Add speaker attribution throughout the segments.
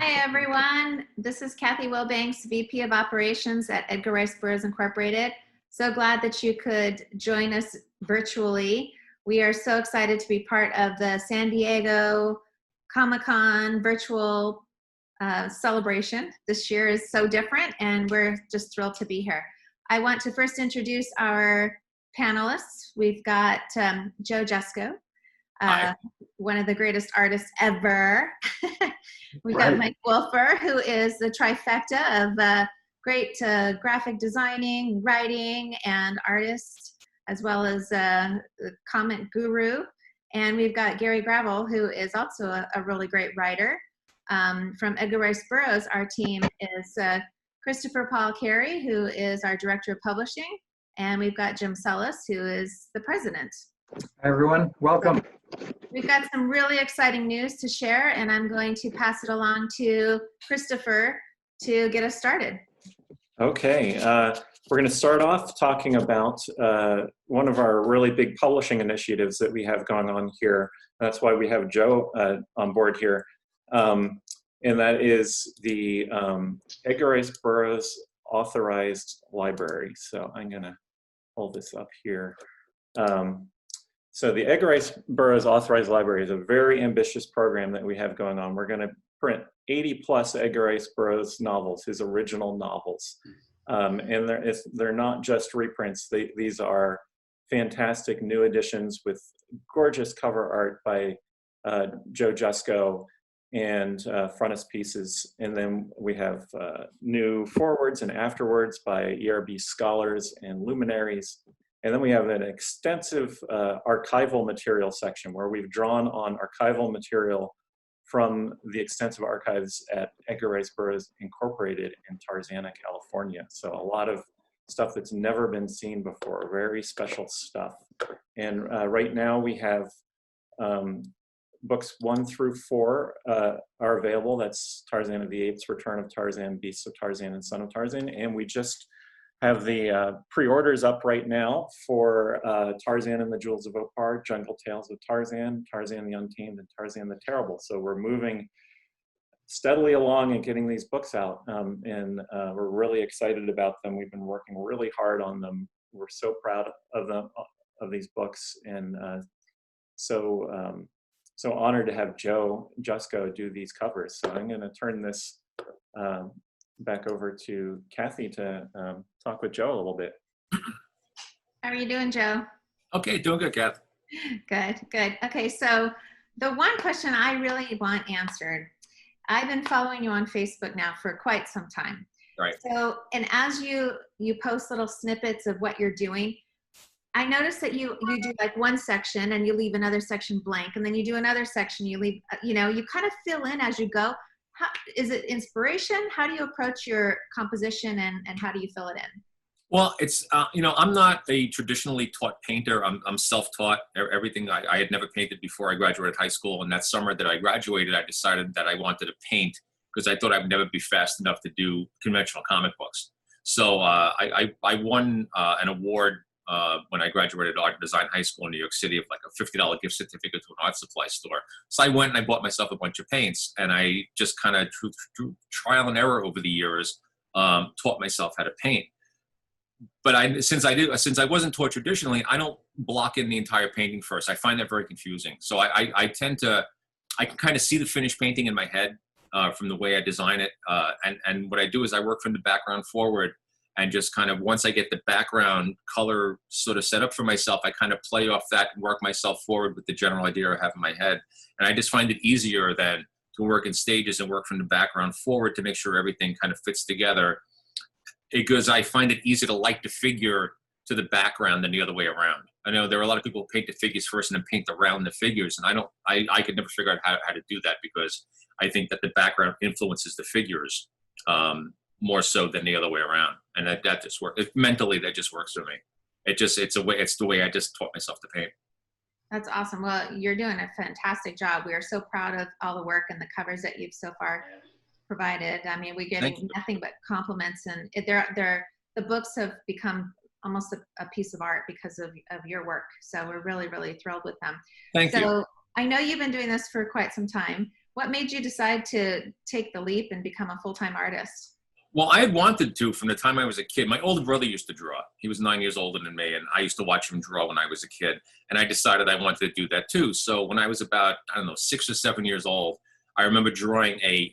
Speaker 1: Hi, everyone. This is Cathy Wilbanks, VP of Operations at Edgar Rice Burroughs Incorporated. So glad that you could join us virtually. We are so excited to be part of the San Diego Comic-Con virtual celebration. This year is so different, and we're just thrilled to be here. I want to first introduce our panelists. We've got Joe Jusko, one of the greatest artists ever. We've got Mike Wolfer, who is the trifecta of great graphic designing, writing, and artist, as well as a comic guru. And we've got Geary Gravel, who is also a really great writer. From Edgar Rice Burroughs, our team is Christopher Paul Carey, who is our Director of Publishing. And we've got Jim Sullos, who is the President.
Speaker 2: Hi, everyone. Welcome.
Speaker 1: We've got some really exciting news to share, and I'm going to pass it along to Christopher to get us started.
Speaker 3: Okay, we're going to start off talking about one of our really big publishing initiatives that we have going on here. That's why we have Joe on board here, and that is the Edgar Rice Burroughs Authorized Library. So I'm going to hold this up here. So the Edgar Rice Burroughs Authorized Library is a very ambitious program that we have going on. We're going to print 80 plus Edgar Rice Burroughs novels, his original novels. And they're not just reprints. These are fantastic new editions with gorgeous cover art by Joe Jusko and frontispieces. And then we have new forwards and afterwards by ERB scholars and luminaries. And then we have an extensive archival material section where we've drawn on archival material from the extensive archives at Edgar Rice Burroughs Incorporated in Tarzan, California. So a lot of stuff that's never been seen before, very special stuff. And right now we have books 1 through 4 are available. That's Tarzan of the Apes, Return of Tarzan, Beasts of Tarzan, and Son of Tarzan. And we just have the pre-orders up right now for Tarzan and the Jewels of Opar, Jungle Tales of Tarzan, Tarzan the Untamed, and Tarzan the Terrible. So we're moving steadily along and getting these books out, and we're really excited about them. We've been working really hard on them. We're so proud of them, of these books, and so honored to have Joe Jusko do these covers. So I'm going to turn this back over to Cathy to talk with Joe a little bit.
Speaker 1: How are you doing, Joe?
Speaker 4: Okay, doing good, Kath.
Speaker 1: Good, good. Okay, so the one question I really want answered, I've been following you on Facebook now for quite some time.
Speaker 4: Right.
Speaker 1: So, and as you post little snippets of what you're doing, I noticed that you do like one section and you leave another section blank, and then you do another section, you leave, you kind of fill in as you go. Is it inspiration? How do you approach your composition, and how do you fill it in?
Speaker 4: Well, it's, I'm not a traditionally taught painter. I'm self-taught. Everything, I had never painted before I graduated high school. And that summer that I graduated, I decided that I wanted to paint because I thought I'd never be fast enough to do conventional comic books. So I won an award when I graduated Art and Design High School in New York City of like a $50 gift certificate to an art supply store. So I went and I bought myself a bunch of paints, and I just kind of through trial and error over the years taught myself how to paint. But since I wasn't taught traditionally, I don't block in the entire painting first. I find that very confusing. So I can kind of see the finished painting in my head from the way I design it. And what I do is I work from the background forward. And just kind of, once I get the background color sort of set up for myself, I kind of play off that and work myself forward with the general idea I have in my head. And I just find it easier than to work in stages and work from the background forward to make sure everything kind of fits together. Because I find it easier to light the figure to the background than the other way around. I know there are a lot of people who paint the figures first and then paint around the figures. And I could never figure out how to do that, because I think that the background influences the figures more so than the other way around. And that just works. Mentally, that just works for me. It's the way I just taught myself to paint.
Speaker 1: That's awesome. Well, you're doing a fantastic job. We are so proud of all the work and the covers that you've so far provided. I mean, we're getting nothing but compliments, and the books have become almost a piece of art because of your work. So we're really, really thrilled with them.
Speaker 4: Thank you.
Speaker 1: So I know you've been doing this for quite some time. what made you decide to take the leap and become a full-time artist?
Speaker 4: Well, I had wanted to from the time I was a kid. My older brother used to draw. He was 9 years older than me, and I used to watch him draw when I was a kid. And I decided I wanted to do that too. So when I was about, I don't know, 6 or 7 years old, I remember drawing a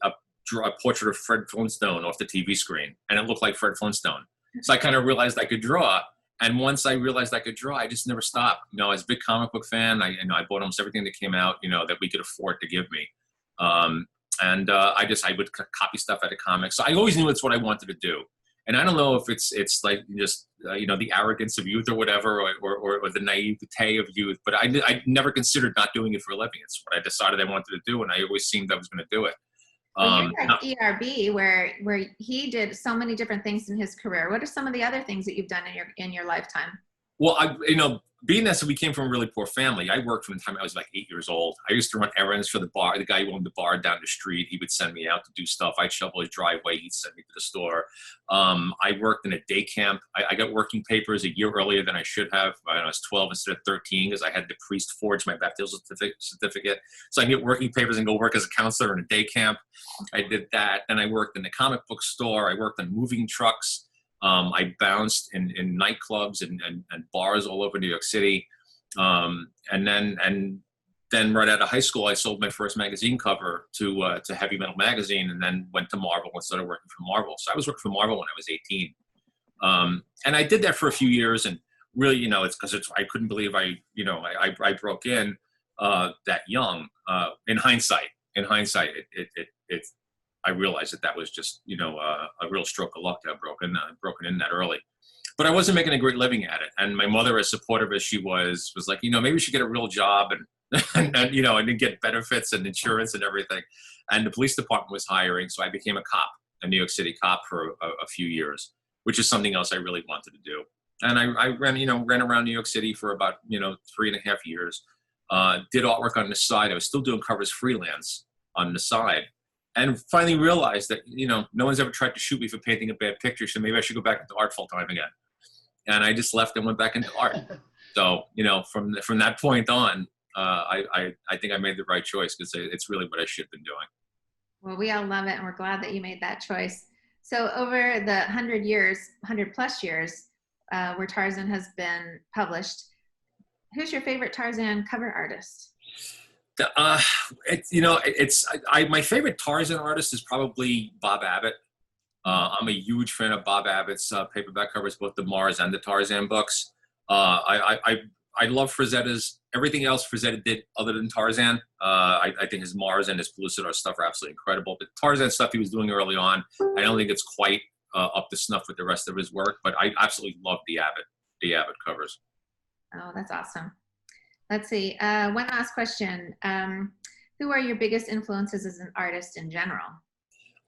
Speaker 4: portrait of Fred Flintstone off the TV screen, and it looked like Fred Flintstone. So I kind of realized I could draw. And once I realized I could draw, I just never stopped. You know, I was a big comic book fan. I bought almost everything that came out, you know, that we could afford to give me. I would copy stuff out of comics. So I always knew it's what I wanted to do. And I don't know if it's like just, you know, the arrogance of youth or whatever, or the naivete of youth, but I never considered not doing it for a living. It's what I decided I wanted to do, and I always seemed I was going to do it.
Speaker 1: Well, you're like ERB, where he did so many different things in his career. What are some of the other things that you've done in your lifetime?
Speaker 4: Well, being that we came from a really poor family, I worked from the time I was like 8 years old. I used to run errands for the bar. The guy who owned the bar down the street, he would send me out to do stuff. I'd shovel his driveway. He'd send me to the store. I worked in a day camp. I got working papers a year earlier than I should have. I was 12 instead of 13 because I had the priest forge my baptismal certificate. So I can get working papers and go work as a counselor in a day camp. I did that. Then I worked in the comic book store. I worked on moving trucks. I bounced in nightclubs and bars all over New York City. And then right out of high school, I sold my first magazine cover to Heavy Metal Magazine, and then went to Marvel and started working for Marvel. So I was working for Marvel when I was 18. And I did that for a few years, and really, you know, it's because I couldn't believe I broke in that young. In hindsight, I realized that was just, you know, a real stroke of luck to have broken in that early. But I wasn't making a great living at it. And my mother, as supportive as she was like, you know, maybe you should get a real job and you know, and then get benefits and insurance and everything. And the police department was hiring. So I became a cop, a New York City cop for a few years, which is something else I really wanted to do. And I ran around New York City for about, you know, 3.5 years, did artwork on the side. I was still doing covers freelance on the side. And finally realized that, you know, no one's ever tried to shoot me for painting a bad picture, so maybe I should go back into art full time again. And I just left and went back into art. So, you know, from that point on, I think I made the right choice, because it's really what I should have been doing.
Speaker 1: Well, we all love it, and we're glad that you made that choice. So over the 100 plus years, where Tarzan has been published, who's your favorite Tarzan cover artist?
Speaker 4: My favorite Tarzan artist is probably Bob Abbott. I'm a huge fan of Bob Abbott's paperback covers, both the Mars and the Tarzan books. I love Frazetta's, everything else Frazetta did other than Tarzan. I think his Mars and his Pellucidar stuff are absolutely incredible. But Tarzan stuff he was doing early on, I don't think it's quite up to snuff with the rest of his work, but I absolutely love the Abbott covers.
Speaker 1: Oh, that's awesome. Let's see. One last question. Who are your biggest influences as an artist in general?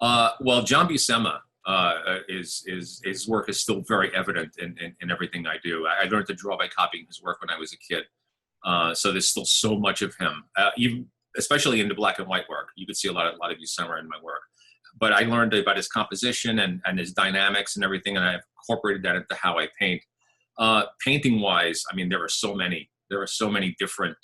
Speaker 4: Well, John Buscema, his work is still very evident in everything I do. I learned to draw by copying his work when I was a kid. So there's still so much of him, even especially in the black and white work. You could see a lot of Buscema in my work. But I learned about his composition and his dynamics and everything, and I've incorporated that into how I paint. Painting-wise, I mean, there are so many different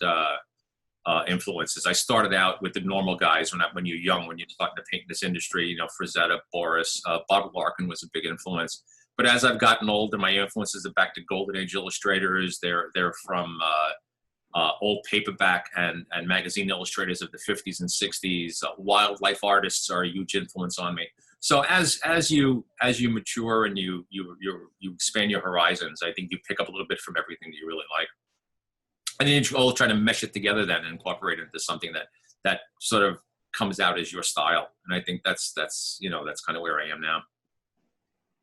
Speaker 4: influences. I started out with the normal guys when you're young, when you're starting to paint in this industry, you know, Frazetta, Boris, Bob Larkin was a big influence. But as I've gotten older, my influences are back to Golden Age illustrators. They're from old paperback and magazine illustrators of the 50s and 60s. Wildlife artists are a huge influence on me. So as you mature and you expand your horizons, I think you pick up a little bit from everything that you really like. And then you all try to mesh it together then and incorporate it into something that sort of comes out as your style. And I think that's kind of where I am now.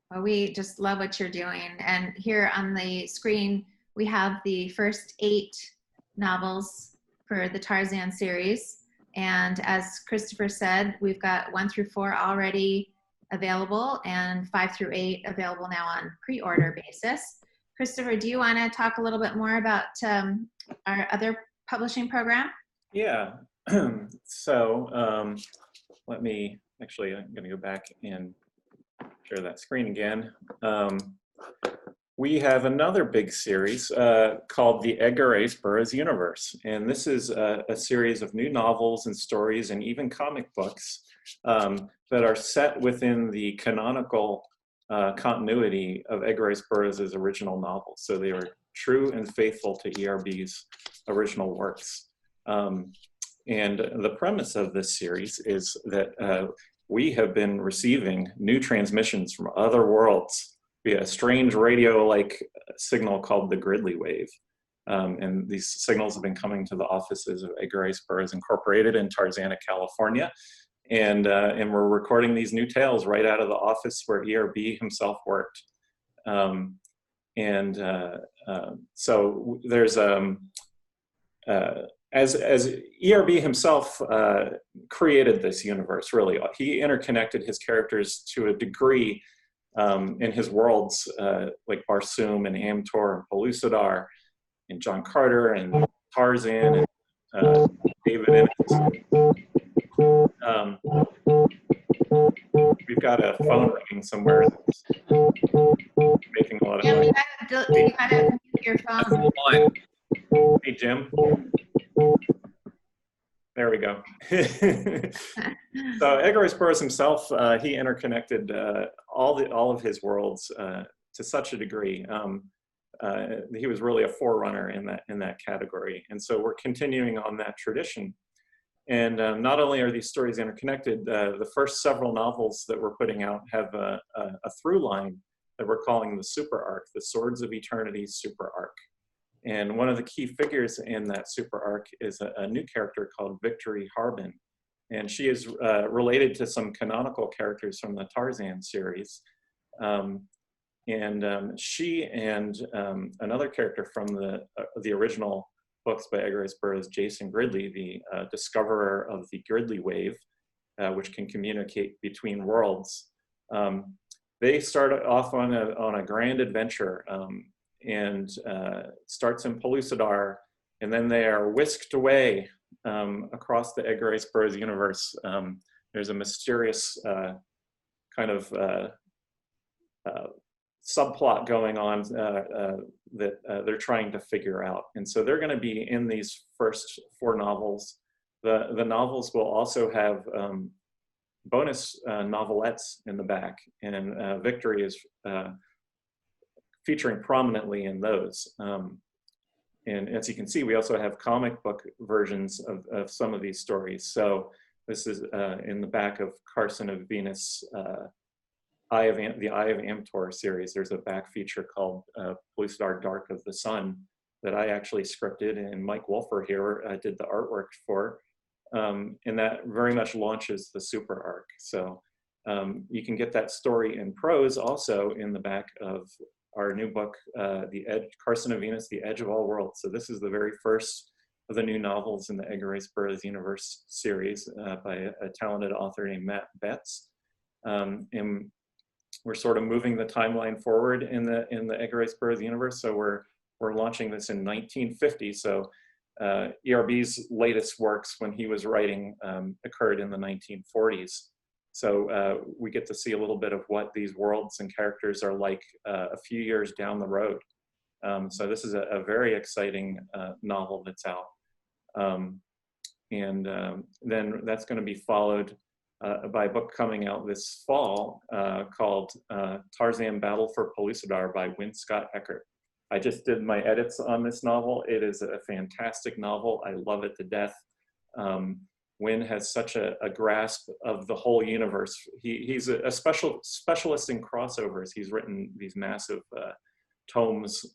Speaker 1: Well, we just love what you're doing. And here on the screen, we have the first 8 novels for the Tarzan series. And as Christopher said, we've got 1 through 4 already available and 5 through 8 available now on pre-order basis. Christopher, do you want to talk a little bit more about our other publishing program?
Speaker 3: Yeah. So let me, actually, I'm going to go back and share that screen again. we have another big series called the Edgar Rice Burroughs Universe. And this is a series of new novels and stories and even comic books that are set within the canonical continuity of Edgar Rice Burroughs' original novels. So they are true and faithful to ERB's original works. And the premise of this series is that we have been receiving new transmissions from other worlds via a strange radio-like signal called the Gridley wave. And these signals have been coming to the offices of Edgar Rice Burroughs Incorporated in Tarzan, California. And we're recording these new tales right out of the office where ERB himself worked. So there's as ERB himself created this universe, really. He interconnected his characters to a degree in his worlds, like Barsoom and Amtor and Pellucidar and John Carter and Tarzan and David Ennis. We've got a phone ringing somewhere that's making a lot of noise.
Speaker 1: You gotta mute your phone.
Speaker 3: Hey, Jim. There we go. So Edgar Rice Burroughs himself, he interconnected all of his worlds to such a degree. He was really a forerunner in that category, and so we're continuing on that tradition. And not only are these stories interconnected, the first several novels that we're putting out have a through line that we're calling the super arc, the Swords of Eternity super arc. And one of the key figures in that super arc is a new character called Victory Harben. And she is related to some canonical characters from the Tarzan series. She and another character from the original books by Edgar Rice Burroughs, Jason Gridley, the discoverer of the Gridley wave, which can communicate between worlds. They start off on a grand adventure. And starts in Pellucidar, and then they are whisked away across the Edgar Rice Burroughs universe. There's a mysterious kind of subplot going on that they're trying to figure out. And so they're going to be in these first 4 novels. The novels will also have bonus novelettes in the back, and Victory is featuring prominently in those. And as you can see, we also have comic book versions of some of these stories. So this is in the back of Carson of Venus, the Eye of Amtor series. There's a back feature called Pellucidar Dark of the Sun that I actually scripted, and Mike Wolfer here did the artwork for. And that very much launches the super arc. So you can get that story in prose also in the back of our new book, Carson of Venus, The Edge of All Worlds. So this is the very first of the new novels in the Edgar Rice Burroughs Universe series by a talented author named Matt Betts. And we're sort of moving the timeline forward in the Edgar Rice Burroughs universe. So we're launching this in 1950. So ERB's latest works when he was writing occurred in the 1940s. So we get to see a little bit of what these worlds and characters are like a few years down the road. So this is a very exciting novel that's out. Then that's going to be followed by a book coming out this fall called Tarzan Battle for Pellucidar by Win Scott Eckert. I just did my edits on this novel. It is a fantastic novel. I love it to death. Win has such a grasp of the whole universe. He's a specialist in crossovers. He's written these massive tomes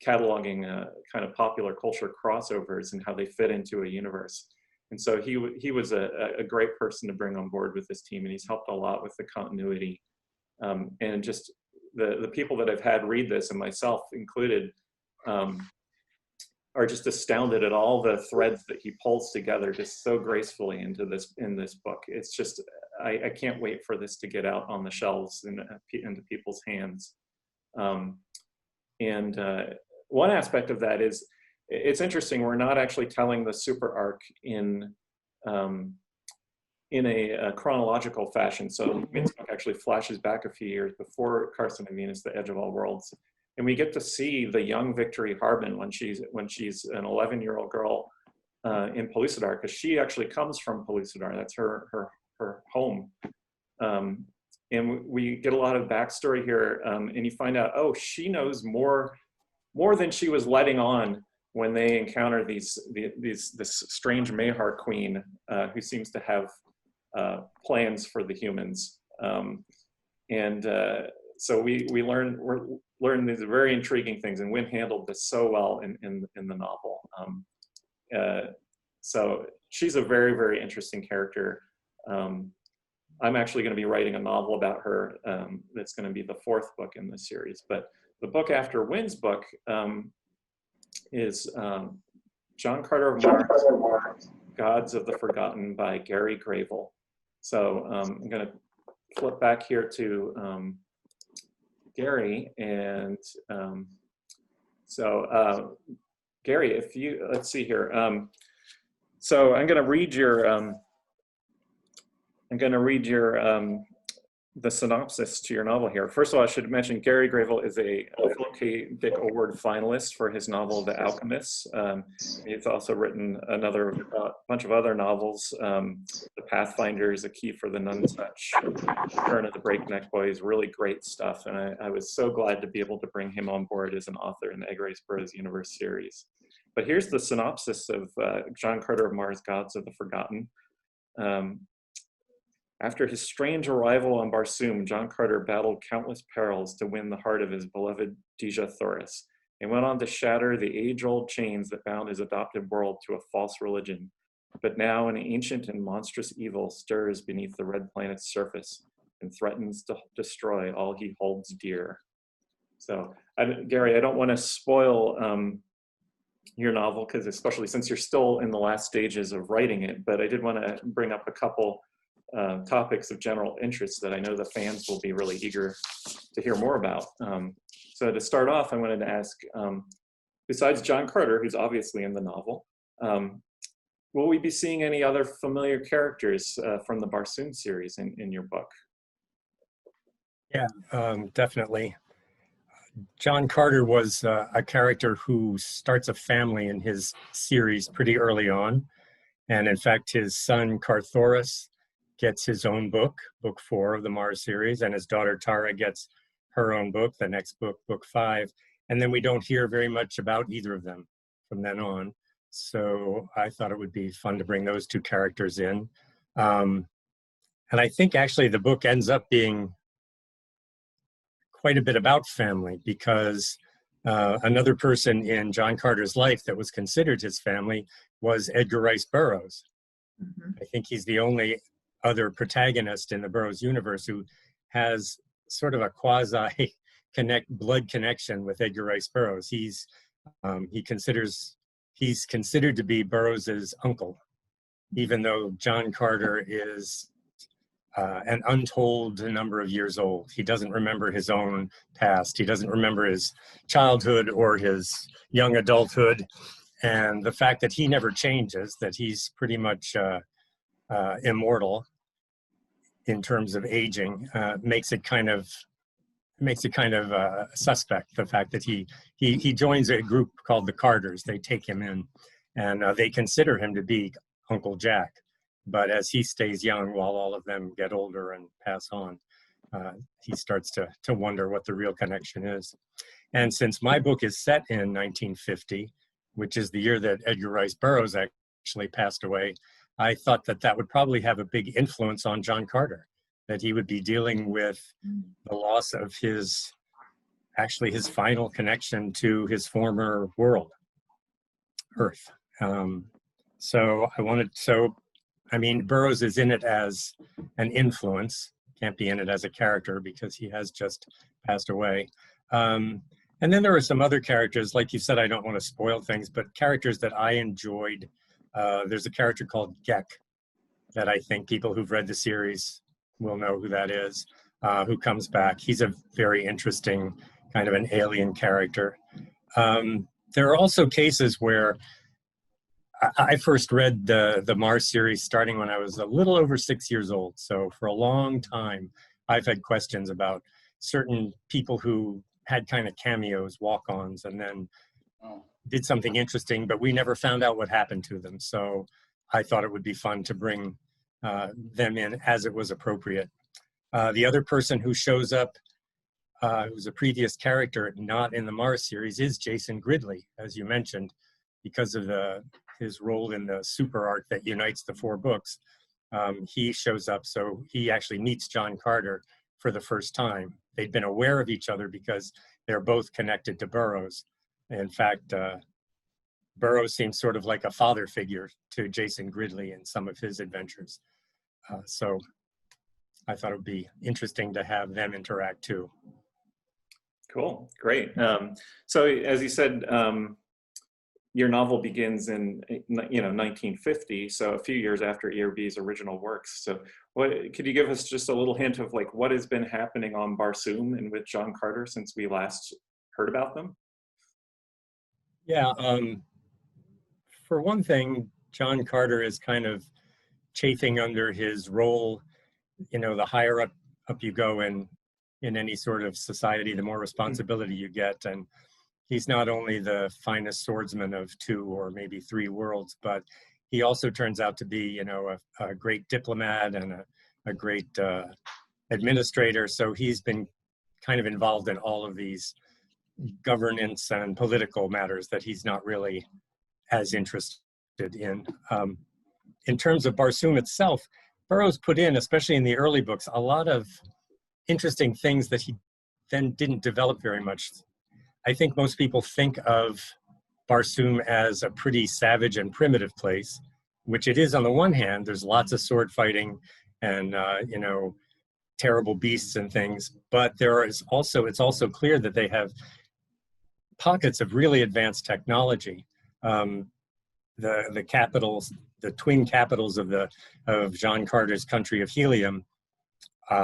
Speaker 3: cataloging kind of popular culture crossovers and how they fit into a universe. And so he was a great person to bring on board with this team, and he's helped a lot with the continuity. And just the people that I've had read this, and myself included, are just astounded at all the threads that he pulls together just so gracefully in this book. It's just, I can't wait for this to get out on the shelves and into people's hands. One aspect of that is, it's interesting, we're not actually telling the super arc in in a chronological fashion. So Wynn's book actually flashes back a few years before Carson and Venus, The Edge of All Worlds. And we get to see the young Victory Harben when she's an 11-year-old girl in Pellucidar, because she actually comes from Pellucidar. That's her home. And we get a lot of backstory here, and you find out, oh, she knows more than she was letting on when they encounter this strange Mahar queen who seems to have plans for the humans. So we learn these very intriguing things, and Wynn handled this so well in the novel. So she's a very, very interesting character. I'm actually going to be writing a novel about her that's going to be the 4th book in the series. But the book after Wynn's book is John Carter of Mars, Gods of the Forgotten by Geary Gravel. So I'm going to flip back here to Geary, and Geary, if you, let's see here. So I'm going to read the synopsis to your novel here. First of all, I should mention Geary Gravel is a Philip K. Dick Award finalist for his novel The Alchemists. He's also written another bunch of other novels. The Pathfinders, A Key for the Nunsuch, Return of the Breakneck Boys, really great stuff. And I was so glad to be able to bring him on board as an author in the Edgar Rice Burroughs Universe series. But here's the synopsis of John Carter of Mars, Gods of the Forgotten. After his strange arrival on Barsoom, John Carter battled countless perils to win the heart of his beloved Dejah Thoris, and went on to shatter the age-old chains that bound his adopted world to a false religion. But now an ancient and monstrous evil stirs beneath the red planet's surface and threatens to destroy all he holds dear. So, Geary, I don't want to spoil your novel, because especially since you're still in the last stages of writing it, but I did want to bring up a couple topics of general interest that I know the fans will be really eager to hear more about. So to start off, I wanted to ask, besides John Carter, who's obviously in the novel, will we be seeing any other familiar characters from the Barsoom series in your book?
Speaker 5: Yeah, definitely. John Carter was a character who starts a family in his series pretty early on. And in fact, his son Carthoris gets his own book, book 4 of the Mars series, and his daughter Tara gets her own book, the next book, book 5. And then we don't hear very much about either of them from then on. So I thought it would be fun to bring those two characters in. And I think actually the book ends up being quite a bit about family, because another person in John Carter's life that was considered his family was Edgar Rice Burroughs. Mm-hmm. I think he's the only other protagonist in the Burroughs universe who has sort of a quasi blood connection with Edgar Rice Burroughs. He's considered to be Burroughs's uncle, even though John Carter is an untold number of years old. He doesn't remember his own past. He doesn't remember his childhood or his young adulthood. And the fact that he never changes, that he's pretty much immortal in terms of aging, makes it kind of suspect. The fact that he joins a group called the Carters. They take him in, and they consider him to be Uncle Jack. But as he stays young while all of them get older and pass on, he starts to wonder what the real connection is. And since my book is set in 1950, which is the year that Edgar Rice Burroughs actually passed away, I thought that would probably have a big influence on John Carter, that he would be dealing with the loss of his final connection to his former world, Earth. Burroughs is in it as an influence, can't be in it as a character because he has just passed away. And then there are some other characters, like you said, I don't want to spoil things, but characters that I enjoyed. There's a character called Gek that I think people who've read the series will know who that is, who comes back. He's a very interesting kind of an alien character. There are also cases where I first read the Mars series starting when I was a little over 6 years old. So for a long time, I've had questions about certain people who had kind of cameos, walk-ons, and then did something interesting, but we never found out what happened to them. So I thought it would be fun to bring them in as it was appropriate. The other person who shows up, who's a previous character not in the Mars series, is Jason Gridley, as you mentioned, because of his role in the super arc that unites the 4 books. He shows up, so he actually meets John Carter for the first time. They'd been aware of each other because they're both connected to Burroughs. In fact, Burroughs seems sort of like a father figure to Jason Gridley in some of his adventures. So I thought it would be interesting to have them interact too.
Speaker 3: Cool, great. So as you said, your novel begins in 1950, so a few years after ERB's original works. So could you give us just a little hint of like what has been happening on Barsoom and with John Carter since we last heard about them?
Speaker 5: Yeah, for one thing, John Carter is kind of chafing under his role. The higher up you go in any sort of society, the more responsibility you get. And he's not only the finest swordsman of 2 or maybe 3 worlds, but he also turns out to be, a great diplomat and a great administrator. So he's been kind of involved in all of these governance and political matters that he's not really as interested in. In terms of Barsoom itself, Burroughs put in, especially in the early books, a lot of interesting things that he then didn't develop very much. I think most people think of Barsoom as a pretty savage and primitive place, which it is on the one hand. There's lots of sword fighting and, terrible beasts and things, but it's also clear that they have pockets of really advanced technology. The capitals, the twin capitals of John Carter's country of Helium,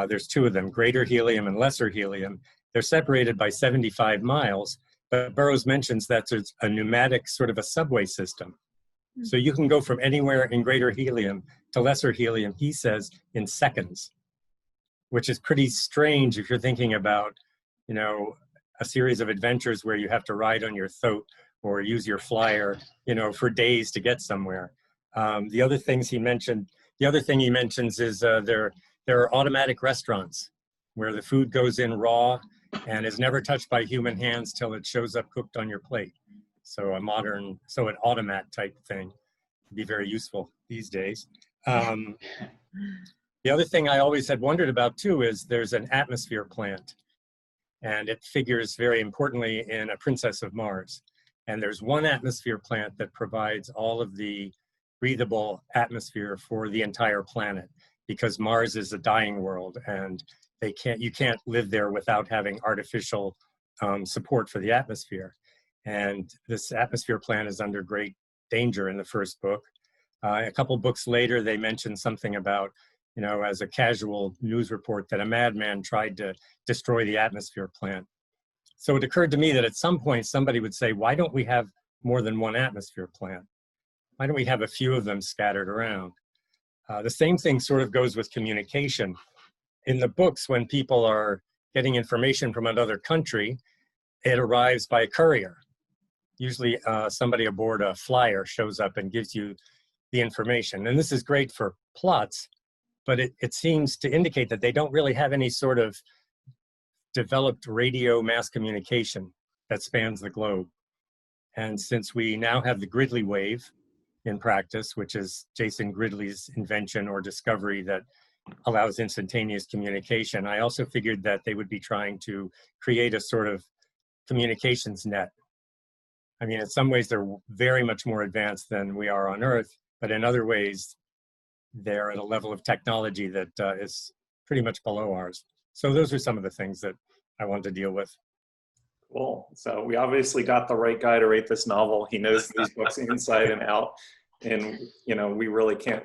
Speaker 5: there's 2 of them, Greater Helium and Lesser Helium. They're separated by 75 miles, but Burroughs mentions that there's a pneumatic sort of a subway system. So you can go from anywhere in Greater Helium to Lesser Helium, he says, in seconds, which is pretty strange if you're thinking about, a series of adventures where you have to ride on your thoat or use your flyer, for days to get somewhere. The other thing he mentions is there are automatic restaurants where the food goes in raw and is never touched by human hands till it shows up cooked on your plate. So an automat type thing would be very useful these days. The other thing I always had wondered about too is there's an atmosphere plant, and it figures very importantly in A Princess of Mars. And there's one atmosphere plant that provides all of the breathable atmosphere for the entire planet, because Mars is a dying world and you can't live there without having artificial support for the atmosphere. And this atmosphere plant is under great danger in the first book. A couple books later, they mention something about, as a casual news report, that a madman tried to destroy the atmosphere plant. So it occurred to me that at some point somebody would say, why don't we have more than one atmosphere plant? Why don't we have a few of them scattered around? The same thing sort of goes with communication. In the books, when people are getting information from another country, it arrives by courier. Usually somebody aboard a flyer shows up and gives you the information. And this is great for plots, but it seems to indicate that they don't really have any sort of developed radio mass communication that spans the globe. And since we now have the Gridley wave in practice, which is Jason Gridley's invention or discovery that allows instantaneous communication, I also figured that they would be trying to create a sort of communications net. I mean, in some ways, they're very much more advanced than we are on Earth, but in other ways, they're at a level of technology that is pretty much below ours. So those are some of the things that I wanted to deal with.
Speaker 3: Cool. So we obviously got the right guy to write this novel. He knows these books inside and out, and we really can't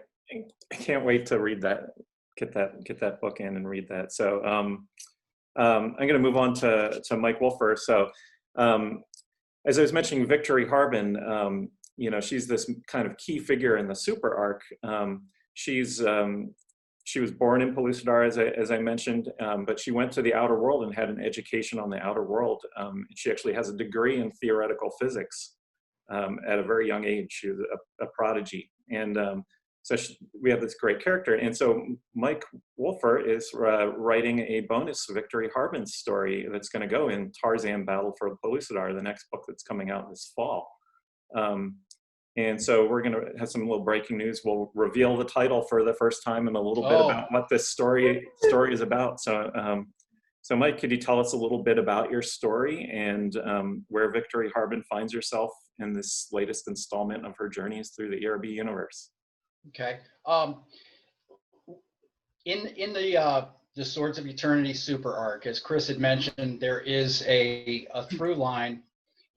Speaker 3: wait to read that, get that book in and read that. So I'm going to move on to Mike Wolfer. So as I was mentioning, Victory Harben, you know, she's this kind of key figure in the super arc. She was born in Pellucidar, as I mentioned, but she went to the outer world and had an education on the outer world. She actually has a degree in theoretical physics at a very young age. She was a prodigy. And so we have this great character. And so Mike Wolfer is writing a bonus Victory Harben story that's going to go in Tarzan Battle for Pellucidar, the next book that's coming out this fall. And so we're going to have some little breaking news. We'll reveal the title for the first time and a little bit about what this story is about. So, so Mike, could you tell us a little bit about your story and where Victory Harben finds herself in this latest installment of her journeys through the ERB universe?
Speaker 6: Okay. In the Swords of Eternity super arc, as Chris had mentioned, there is a through line.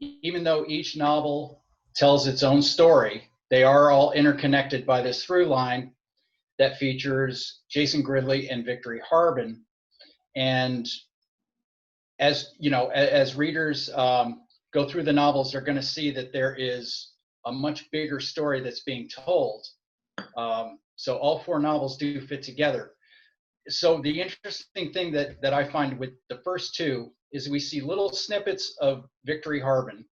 Speaker 6: Even though each novel tells its own story, they are all interconnected by this through line that features Jason Gridley and Victory Harben. And as you know, as readers go through the novels, they're going to see that there is a much bigger story that's being told. So all four novels do fit together. So the interesting thing that I find with the first two is we see little snippets of Victory Harben.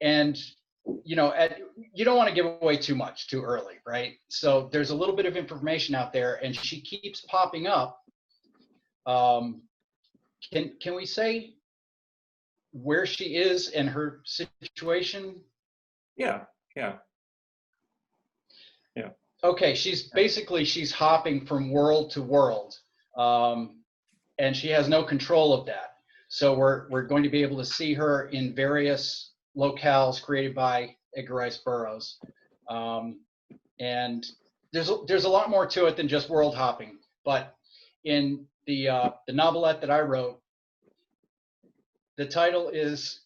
Speaker 6: And, you know, you don't want to give away too much too early, right? So there's a little bit of information out there, and she keeps popping up. Can we say where she is and her situation?
Speaker 3: Yeah.
Speaker 6: Okay, she's hopping from world to world, and she has no control of that. So we're going to be able to see her in various locales created by Edgar Rice Burroughs, and there's a lot more to it than just world hopping. But in the novelette that I wrote, the title is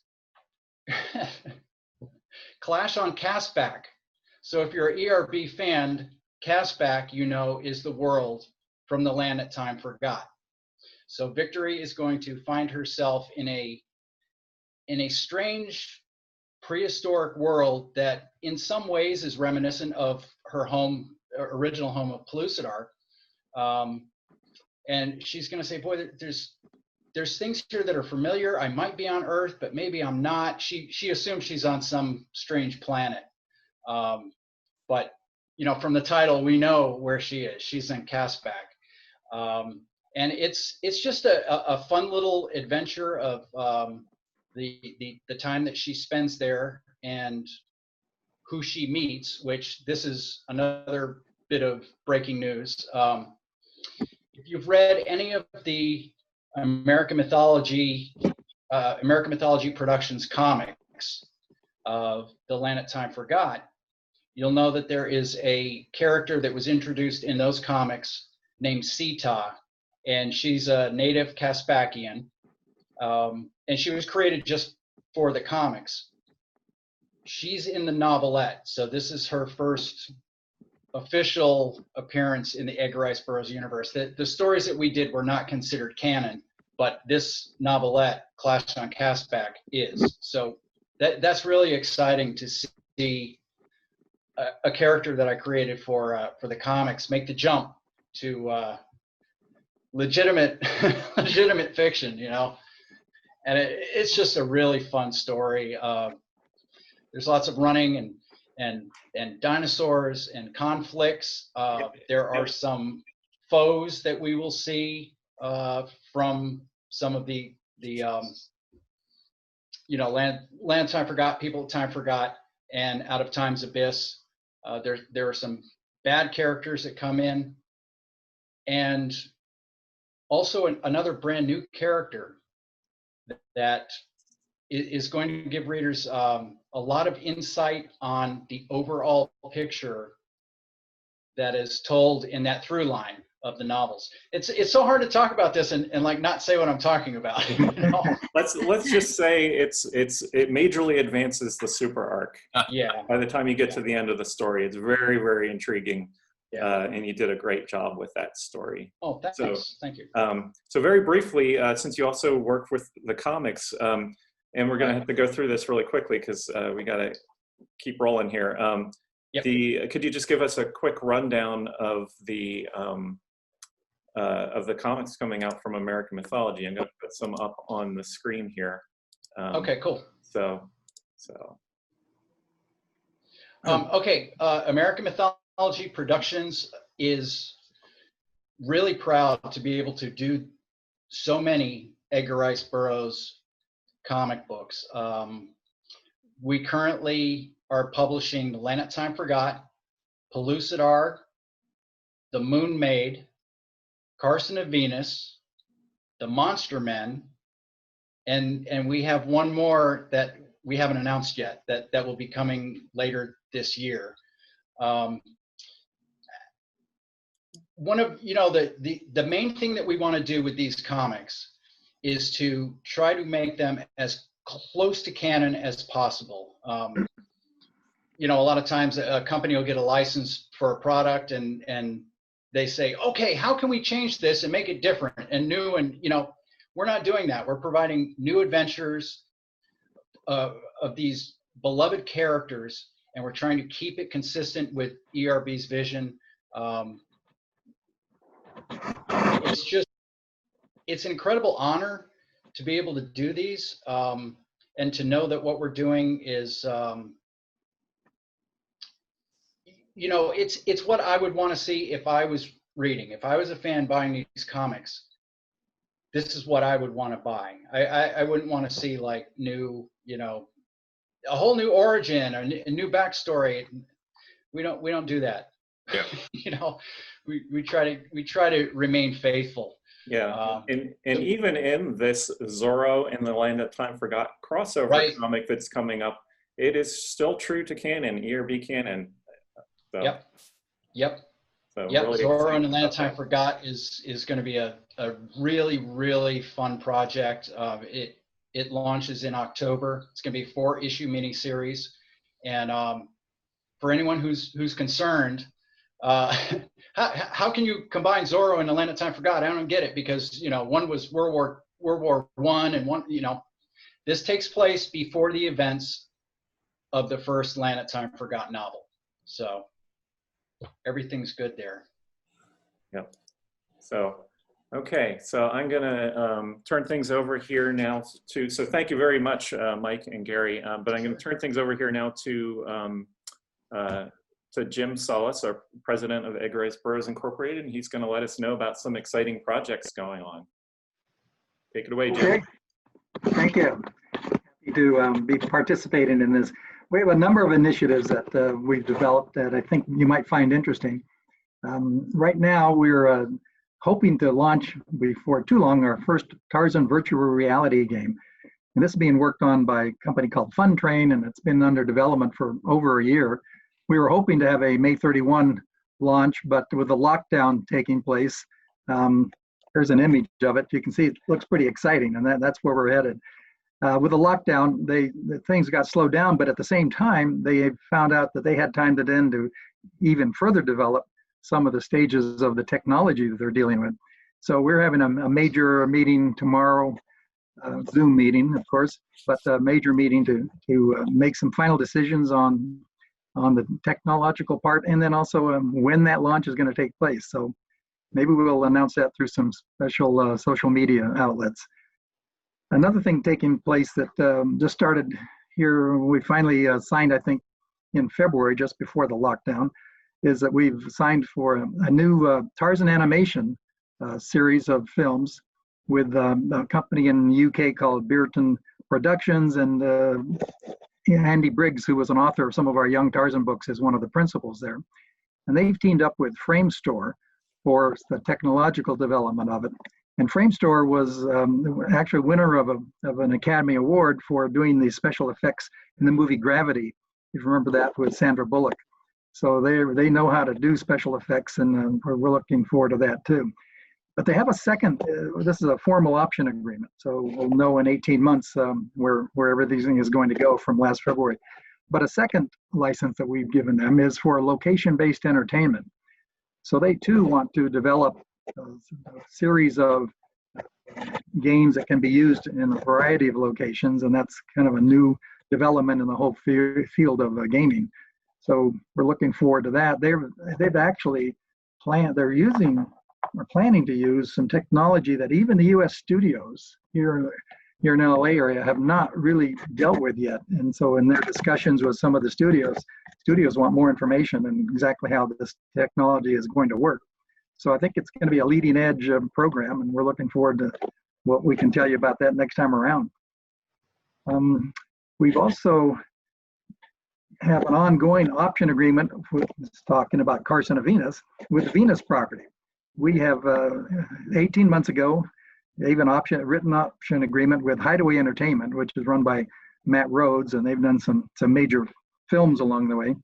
Speaker 6: Clash on Castback. So if you're an ERB fan, Castback, you know, is the world from the land that time forgot. So Victory is going to find herself in a strange prehistoric world that in some ways is reminiscent of her original home of Pellucidar. And she's going to say, boy, there's things here that are familiar. I might be on Earth, but maybe I'm not. She assumes she's on some strange planet. But, you know, from the title, we know where she is. She's in Castback. And it's just a fun little adventure of the time that she spends there and who she meets, which this is another bit of breaking news. If you've read any of the American Mythology Productions comics of The Land That Time Forgot, you'll know that there is a character that was introduced in those comics named Sita, and she's a native Caspakian, and she was created just for the comics. She's in the novelette, so this is her first official appearance in the Edgar Rice Burroughs universe. The stories that we did were not considered canon, but this novelette, Clash on Castback, is. So that's really exciting to see a character that I created for the comics make the jump to legitimate fiction, you know. And it's just a really fun story. There's lots of running and dinosaurs and conflicts. There are some foes that we will see from some of the you know, Land Time Forgot, People Time Forgot, and Out of Time's Abyss. There are some bad characters that come in, and also another brand new character that is going to give readers a lot of insight on the overall picture that is told in that through line of the novels. It's so hard to talk about this and like not say what I'm talking about. You know?
Speaker 3: let's just say it majorly advances the super arc.
Speaker 6: Yeah.
Speaker 3: By the time you get to the end of the story, it's very, very intriguing.
Speaker 6: Yeah.
Speaker 3: And you did a great job with that story.
Speaker 6: Oh, thanks.
Speaker 3: So,
Speaker 6: Thank you.
Speaker 3: So very briefly, since you also work with the comics, and we're going to have to go through this really quickly because we got to keep rolling here.
Speaker 6: Yep.
Speaker 3: Could you just give us a quick rundown of the comics coming out from American Mythology? I'm going to put some up on the screen here.
Speaker 6: Okay, cool. Okay, American Mythology Productions is really proud to be able to do so many Edgar Rice Burroughs comic books. We currently are publishing The Land That Time Forgot, Pellucidar, The Moon Maid, Carson of Venus, The Monster Men, and we have one more that we haven't announced yet that will be coming later this year. One of, you know, the main thing that we want to do with these comics is to try to make them as close to canon as possible. You know, a lot of times a company will get a license for a product and they say, okay, how can we change this and make it different and new? And, you know, we're not doing that. We're providing new adventures of these beloved characters, and we're trying to keep it consistent with ERB's vision. It's an incredible honor to be able to do these, and to know that what we're doing is, you know, it's what I would want to see if I was reading. If I was a fan buying these comics, this is what I would want to buy. I wouldn't want to see like new, you know, a whole new origin or a new backstory. We don't do that.
Speaker 4: Yeah.
Speaker 6: You know, we try to remain faithful.
Speaker 3: Yeah, and even in this Zorro and the Land That Time Forgot crossover comic that's coming up, it is still true to canon, ERB canon. So,
Speaker 6: Yep.
Speaker 3: So
Speaker 6: Yep.
Speaker 3: really
Speaker 6: Zorro and the Land That Time Forgot is going to be a really, really fun project. It launches in October. It's going to be a 4-issue miniseries, and for anyone who's concerned, how can you combine Zorro and the Land That Time Forgot? I don't get it, because, you know, one was World War I and one, you know, this takes place before the events of the first Land That Time Forgot novel. So everything's good there.
Speaker 3: Yep. So, okay, so I'm gonna turn things over here now so thank you very much, Mike and Gary, but I'm gonna turn things over here now to Jim Sullos, our president of Edgar Rice Burroughs Incorporated, and he's going to let us know about some exciting projects going on. Take it away, Jim.
Speaker 2: Okay. Thank you. Happy to be participating in this. We have a number of initiatives that we've developed that I think you might find interesting. Right now, we're hoping to launch before too long our first Tarzan virtual reality game. And this is being worked on by a company called Fun Train, and it's been under development for over a year. We were hoping to have a May 31 launch, but with the lockdown taking place, there's an image of it. You can see it looks pretty exciting, and that's where we're headed. With the lockdown, the things got slowed down, but at the same time, they found out that they had time to even further develop some of the stages of the technology that they're dealing with. So we're having a major meeting tomorrow, Zoom meeting, of course, but a major meeting to make some final decisions on the technological part, and then also when that launch is going to take place. So maybe we'll announce that through some special social media outlets. Another thing taking place that just started here, we finally signed, I think, in February, just before the lockdown, is that we've signed for a new Tarzan animation series of films with a company in the UK called Beerton Productions, and Andy Briggs, who was an author of some of our Young Tarzan books, is one of the principals there. And they've teamed up with Framestore for the technological development of it. And Framestore was actually winner of an Academy Award for doing the special effects in the movie Gravity. If you remember that, with Sandra Bullock. So they know how to do special effects, and we're looking forward to that too. But they have a second, this is a formal option agreement. So we'll know in 18 months where everything is going to go from last February. But a second license that we've given them is for location-based entertainment. So they too want to develop a series of games that can be used in a variety of locations, and that's kind of a new development in the whole field of gaming. So we're looking forward to that. They've actually they're using or planning to use some technology that even the U.S. studios here in the LA area have not really dealt with yet. And so in their discussions with some of the studios want more information on exactly how this technology is going to work. So I think it's going to be a leading edge program, and we're looking forward to what we can tell you about that next time around. We've also have an ongoing option agreement talking about Carson of Venus with the Venus property. We have 18 months ago, even written option agreement with Hideaway Entertainment, which is run by Matt Rhodes, and they've done some major films along the way.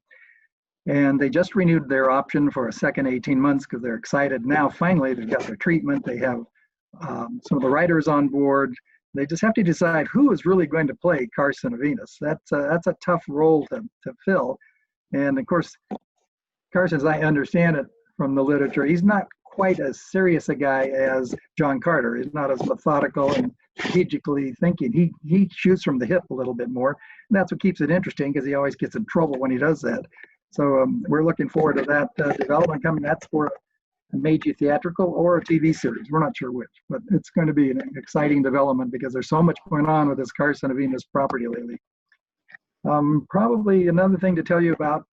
Speaker 2: And they just renewed their option for a second 18 months because they're excited. Now, finally, they've got their treatment. They have some of the writers on board. They just have to decide who is really going to play Carson of Venus. That's a tough role to fill. And of course, Carson, as I understand it from the literature, he's not quite as serious a guy as John Carter. He's not as methodical and strategically thinking. He shoots from the hip a little bit more. And that's what keeps it interesting, because he always gets in trouble when he does that. So we're looking forward to that development coming. That's for a major theatrical or a TV series. We're not sure which, but it's going to be an exciting development because there's so much going on with this Carson of Venus property lately. Probably another thing to tell you about,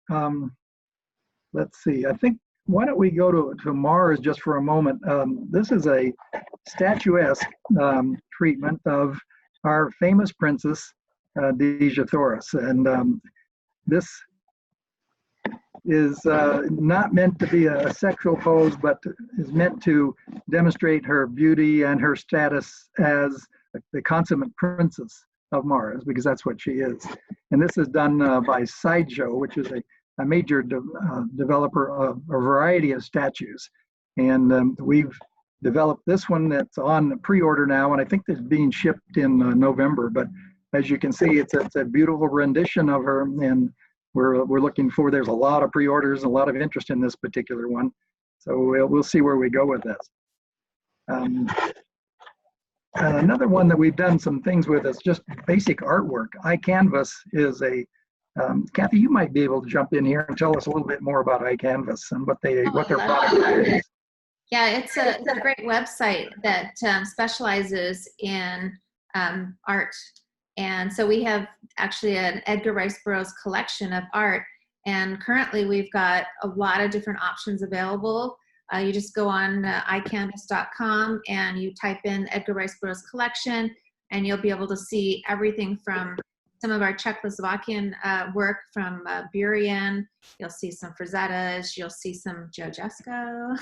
Speaker 2: let's see, I think, why don't we go to Mars just for a moment. This is a statuesque treatment of our famous princess, Dejah Thoris. And this is not meant to be a sexual pose, but is meant to demonstrate her beauty and her status as the consummate princess of Mars, because that's what she is. And this is done by Sideshow, which is a major developer of a variety of statues. And we've developed this one that's on pre-order now, and I think it's being shipped in November. But as you can see, it's a beautiful rendition of her, and we're looking for, there's a lot of pre-orders, a lot of interest in this particular one. So we'll see where we go with this. Another one that we've done some things with is just basic artwork. iCanvas is Cathy, you might be able to jump in here and tell us a little bit more about iCanvas and what their product is.
Speaker 1: Yeah, it's a great website that specializes in art. And so we have actually an Edgar Rice Burroughs collection of art. And currently we've got a lot of different options available. You just go on iCanvas.com and you type in Edgar Rice Burroughs collection, and you'll be able to see everything from some of our Czechoslovakian work from Burian. You'll see some Frazettas, you'll see some Joe Jusko,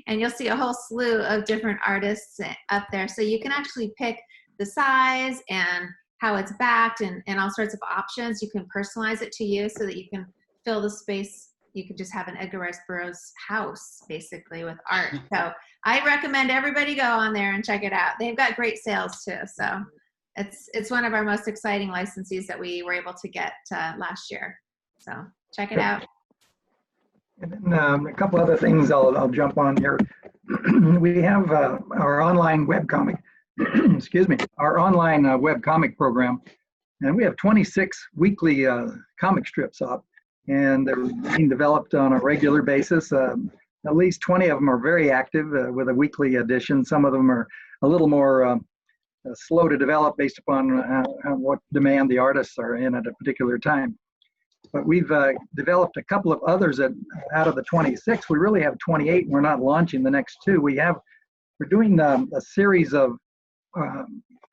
Speaker 1: and you'll see a whole slew of different artists up there. So you can actually pick the size and how it's backed and all sorts of options. You can personalize it to you so that you can fill the space. You could just have an Edgar Rice Burroughs house, basically, with art. So I recommend everybody go on there and check it out. They've got great sales, too. So it's one of our most exciting licensees that we were able to get last year. So check it out.
Speaker 2: And then a couple other things I'll jump on here. We have our online webcomic, excuse me, our online webcomic program. And we have 26 weekly comic strips up. And they're being developed on a regular basis. At least 20 of them are very active with a weekly edition. Some of them are a little more slow to develop based upon what demand the artists are in at a particular time. But we've developed a couple of others that out of the 26, we really have 28, and we're not launching the next two. We're doing a series of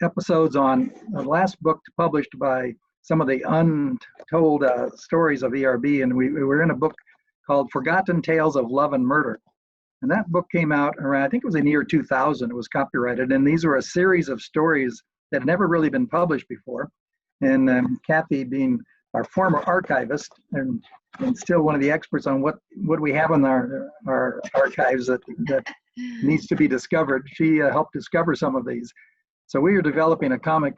Speaker 2: episodes on the last book published by some of the untold stories of ERB, and we were in a book called Forgotten Tales of Love and Murder. And that book came out around, I think it was in the year 2000, it was copyrighted, and these were a series of stories that had never really been published before. And Cathy, being our former archivist and still one of the experts on what we have in our archives that needs to be discovered, she helped discover some of these. So we are developing a comic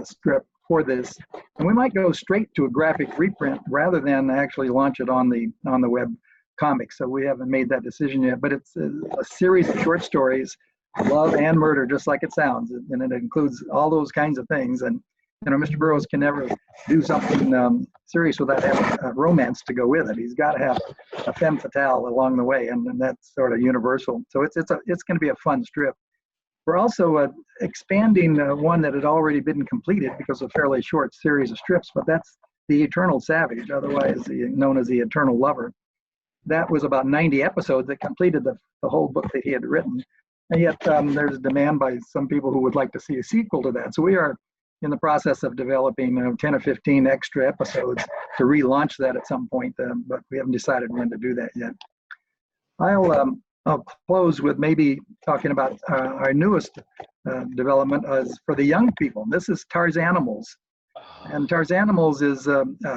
Speaker 2: strip for this, and we might go straight to a graphic reprint rather than actually launch it on the web comic. So we haven't made that decision yet, but it's a series of short stories, love and murder, just like it sounds, and it includes all those kinds of things. And Mr. Burroughs can never do something serious without having a romance to go with it. He's got to have a femme fatale along the way, and that's sort of universal. So it's going to be a fun strip. We're also expanding one that had already been completed because of a fairly short series of strips, but that's The Eternal Savage, otherwise known as The Eternal Lover. That was about 90 episodes that completed the whole book that he had written. And yet there's a demand by some people who would like to see a sequel to that. So we are in the process of developing 10 or 15 extra episodes to relaunch that at some point, but we haven't decided when to do that yet. I'll close with maybe talking about our newest development as for the young people. This is Tarzanimals. And Tarzanimals is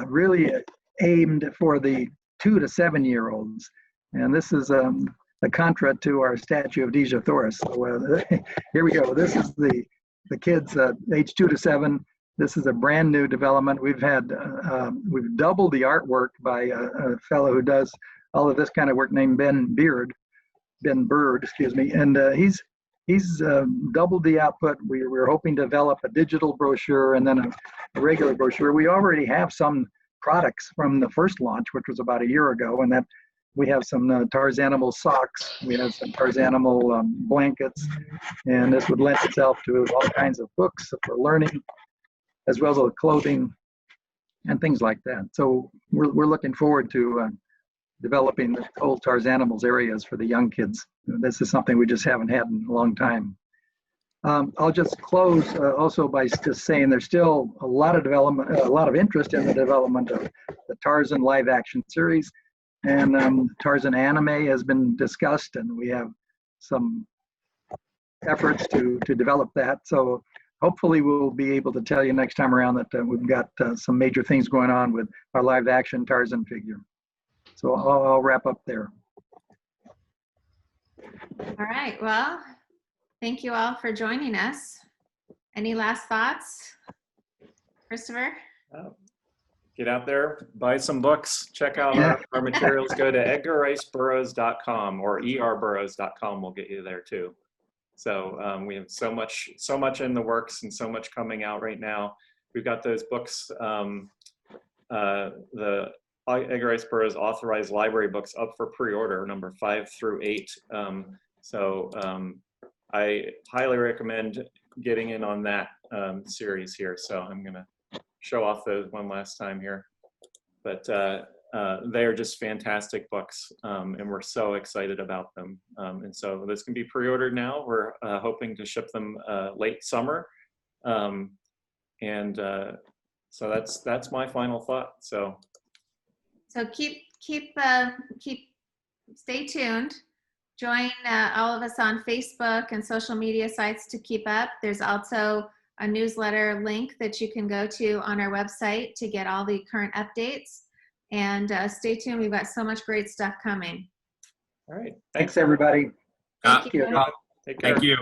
Speaker 2: really aimed for the 2 to 7 year olds. And this is the contra to our statue of Dija Thoris. So here we go. This is the kids age 2 to 7. This is a brand new development. We've doubled the artwork by a fellow who does all of this kind of work named Ben Bird, excuse me. And he's doubled the output. We're hoping to develop a digital brochure and then a regular brochure. We already have some products from the first launch, which was about a year ago, and that we have some Tarzanimal socks. We have some Tarzanimal blankets, and this would lend itself to all kinds of books for learning, as well as clothing and things like that. So we're looking forward to developing the whole Tarzanimals areas for the young kids. This is something we just haven't had in a long time. I'll just close also by just saying there's still a lot of development, a lot of interest in the development of the Tarzan live action series, and Tarzan anime has been discussed, and we have some efforts to develop that. So hopefully we'll be able to tell you next time around that we've got some major things going on with our live action Tarzan figure. So I'll wrap up there.
Speaker 1: All right, well, thank you all for joining us. Any last thoughts? Christopher?
Speaker 3: Get out there, buy some books, check out our materials. Go to edgarriceburroughs.com or erburroughs.com will get you there too. So we have so much in the works and so much coming out right now. We've got those books, the Edgar Rice Burroughs Authorized library books up for pre-order, number 5 through 8. I highly recommend getting in on that series here. So I'm gonna show off those one last time here. But they are just fantastic books, and we're so excited about them. And so this can be pre-ordered now. We're hoping to ship them late summer. So that's my final thought. So stay tuned. Join all of us on Facebook and social media sites to keep up. There's also a newsletter link that you can go to on our website to get all the current updates. And stay tuned. We've got so much great stuff coming. all right.
Speaker 2: Thanks everybody.
Speaker 1: Thank you.
Speaker 3: Take care.
Speaker 4: Thank you.